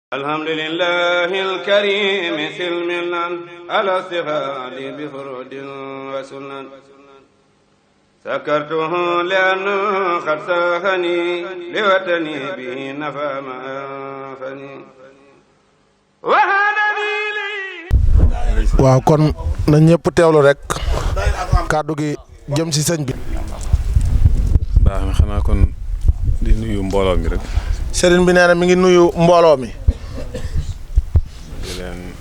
alhamdulillahi alkarimi silmilan ala stighaali bi furudin wa sunan sakartuhu li'anna qad saxani li watani bihi nafa ma anfani wa hadani li. waaw kon na ñëpp teewlu rek kàddu gi jëm ci sëñ bi. baax na xanaa kon di nuyu mbooloo mi rek. sëriñ bi nee na mi ngi nuyu mbooloo mi. di leen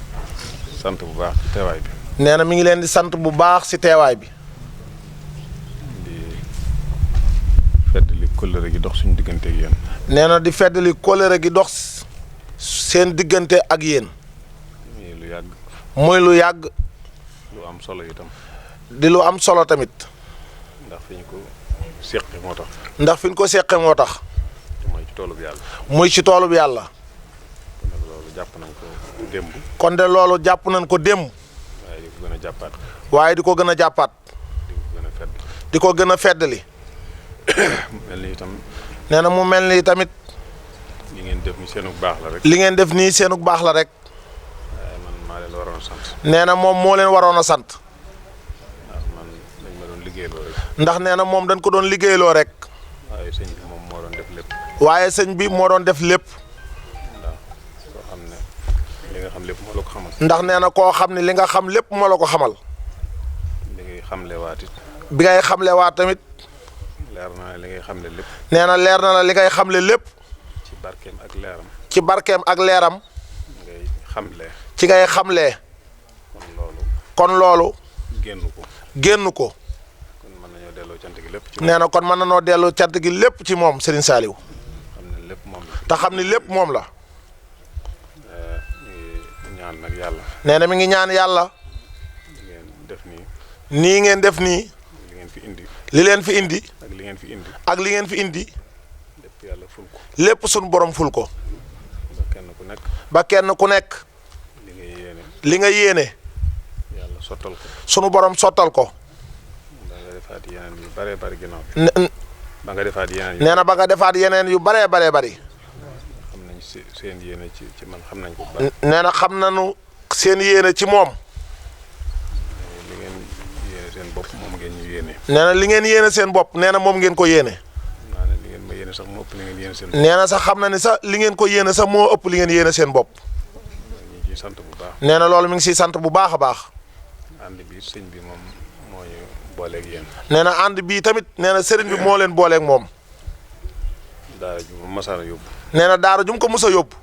sant bu baax ci teewaay bi. nee na mi ngi leen di sant bu baax ci teewaay bi. di feddali kóllëre gi dox suñu diggante ak yéen. nee na di feddali kóllëre gi dox seen diggante ak yéen. muy lu yàgg. muy lu yàgg. lu am solo itam. di lu am solo tamit. ndax fi ñu ko seqe moo tax. ndax fi ñu ko seqe moo tax. mooy ci toolub yàlla. muy ci toolub yàlla. kon nag loolu jàpp nañ ko démb. kon de loolu jàpp nañ ko démb. waaye di ko gën a jàppaat. waaye di ko gën a jàppaat. di ko gën a fedd. di ko gën a feddali. mel ni itam. nee na mu mel ni tamit. li ngeen def ni seenug baax la rek. li ngeen def nii seenug baax la rek. waaye man maa leen waroon a sant. nee na moom moo leen waroon a sant. ndax man dañ ma doon liggéeyloo rek. ndax nee na moom dañ ko doon liggéeyloo rek. waaye sëñ bi moom moo doon def lépp. waaye sëñ bi moo doon def lépp. ndax koo xam ne li nga xam lépp moo la ko xamal. ndax nee na koo xam ne li nga xam lépp moo la ko xamal. li ngay xamle waat it. bi ngay xamle waat tamit. leer na li ngay xamle lépp. nee na leer na la li ngay xamle lépp. ci barkeem ak leeram. ci barkeem ak leeram. ngay xamle. ci ngay xamlee. kon loolu. génn ko. génn ko. kon mën nañoo delloo cant gi lépp ci nee na kon mën nañoo delloo cant gi lépp ci moom Serigne Saliou. xam ne lépp moom la. te xam ni lépp moom la. ñu ñaan nag yàlla. nee na mi ngi ñaan yàlla. ngeen def nii. nii ngeen def nii. li ngeen fi indi. li leen fi indi. ak li ngeen fi indi. ak li ngeen fi indi. lépp yàlla ful ko. lépp sunu borom ful ko. ba kenn ku nekk. ba kenn ku nekk. li nga yéene. li nga yéene. yàlla sottal ko. sunu borom sottal ko. ba nga defaat yeneen yu baree bari ginnaaw. nee ba nga defaat yeneen na ba nga defaat yeneen yu baree baree bari. xam nañ seen yéene ci man xam nañ ko bu baax. nee na xam nañu seen yéene ci moom. li ngeen yéene seen bopp moom ngeen ñu yéene. nee na li ngeen yéene seen bopp nee na moom ngeen ko yéene. naa ne li ngeen ma yéene sax moo ëpp li ngeen yéene seen bopp. nee na sax xam na ni sax li ngeen ko yéene sax moo ëpp li ngeen yéene seen bopp. ñu ciy sant bu baax. nee na loolu mi ngi siy sant bu baax a baax. ànd bi sëñ bi moom moo ñu booleeg yéen. nee na ànd bii tamit nee na sëriñ bi moo leen booleeg moom. daara ju ma masaana yóbbu. nee na daara ju mu ko mës a yóbbu.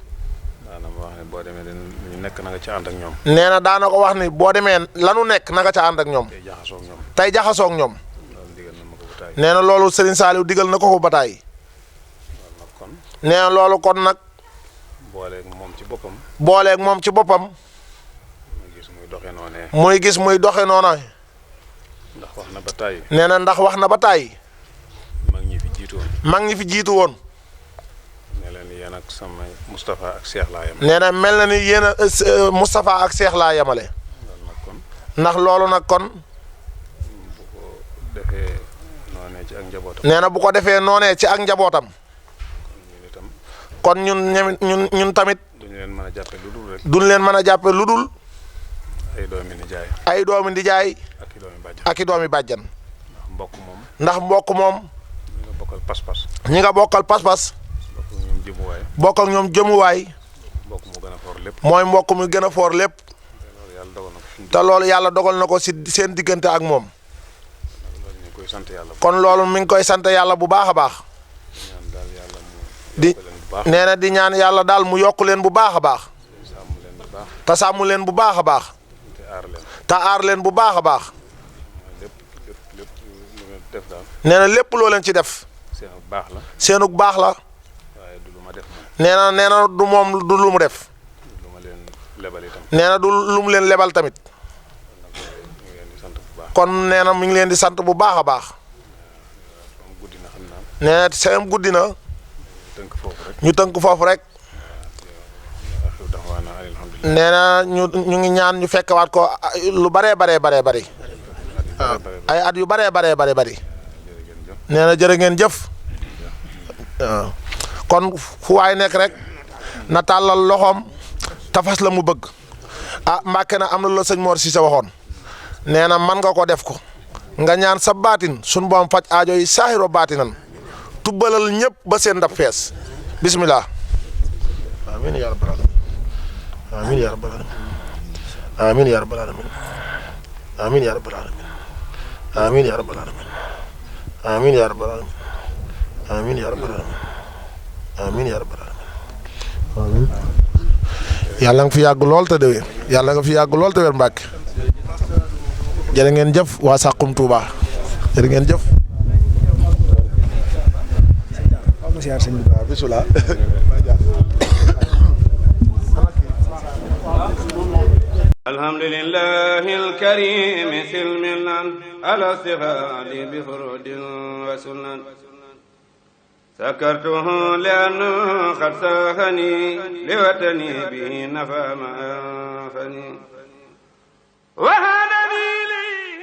daana ma wax ne boo demee ñu nekk na nga ci ànd ak ñoom. nee na daana ko wax ni boo demee lanu nekk na nga ca ànd ak ñoom. tey jaxasoo ak ñoom. tey jaxasoo ak ñoom. loolu digal na ma ko ba taay. nee na loolu Serigne Saliou digal na ko ko ba taay. loolu nag kon. nee na loolu kon nag. booleeg moom ci boppam. booleeg moom ci boppam. muy gis muy doxee noonee. muy gis muy doxe noona. ndax wax na ba taay. nee na ndax wax na ba taay. mag ñi fi jiitu woon. mag ñi fi jiitu woon. ne leen yéen ak sama Moustapha ak Cheikh laa yem. nee na mel na ni yéen a Moustapha ak Cheikh laa yemale. loolu nag kon. ndax loolu nag kon. bu ko defee noonee ci ak njabootam. nee na bu ko defee noonee ci ak njabootam. ñun itam. kon ñun tamit. duñu leen mën a jàppe lu dul rek. duñ leen mën a jàppe lu dul. ay doomi nijaay. ay doomi ndijaay. ak i doomi bàjjan. ak i doomi bàjjan. ndax mbokk moom. ndax mbokk moom. ñi nga bokkal pas-pas. ñi nga bokkal pas-pas. bokk ak ñoom jëmuwaay. bokk ak ñoom jëmuwaay. mbokk mu gën a foor lépp. mooy mbokk mu gën a foor lépp. te loolu yàlla dogal na ko te loolu yàlla dogal na ko fi mu si seen diggante ak moom. loolu ñu ngi koy sant yàlla. kon loolu mi ngi koy sant yàlla bu baax a baax. ñaan daal yàlla mu di yokk leen bu baax. nee na di ñaan yàlla daal mu yokk leen bu baax a baax. sàmm leen bu baax. te sàmm leen bu baax a baax. te aar leen. te aar leen bu baax a baax. lépp lu ngeen def daal. nee na lépp loo leen ci def. seen baax la. seenug baax la. waaye du lu ma def moom. nee na du moom du lu mu def. lu ma leen lebal itam. nee na du lu mu leen lebal tamit. ñu ngi leen di sant bu baax. kon nee na mi ngi leen di sant bu baax a baax. moom guddi na xam naa. nee na seen guddi na. tënk foofu rek. ñu tënk foofu rek. axiru daxwaana alhamdulilah. nee na ñu ngi ñaan ñu fekkewaat ko lu baree baree baree bari. ay at yu baree baree baree bari. nee na jërë ngeen jëf. waaw kon fu waay nekk rek na tàllal loxoom tafas la mu bëgg ah Mbàkke na am na lu la sëñ Mor Cissé waxoon nee na man nga ko def ko nga ñaan sa baatin sun boom faj aajo yi saahiro baatinan tubbalal ñëpp ba seen ndab fees bismillah amiin yaa rabbal aalamiin amiin yaa rabbal aalamiin amiin yaa rabbal aalamiin amiin yaa rabbal aalamiin amiin yaa rabbal aalamiin amiin yaa rabbal aalamiin amiin yaa rabbal aalamiin amiin yaa rabbal aalamiin yàlla nga fi yàgg lool te déwén yàlla nga fi yàgg lool te wér Mbàkke jërë ngeen jëf waa Saxum Touba jërë ngeen jëf. alhamdulillahil karim silmilan ala istighali bi furudin wa sunan سكرته لأنه قد ساخني لوطني به نفى ما أنفني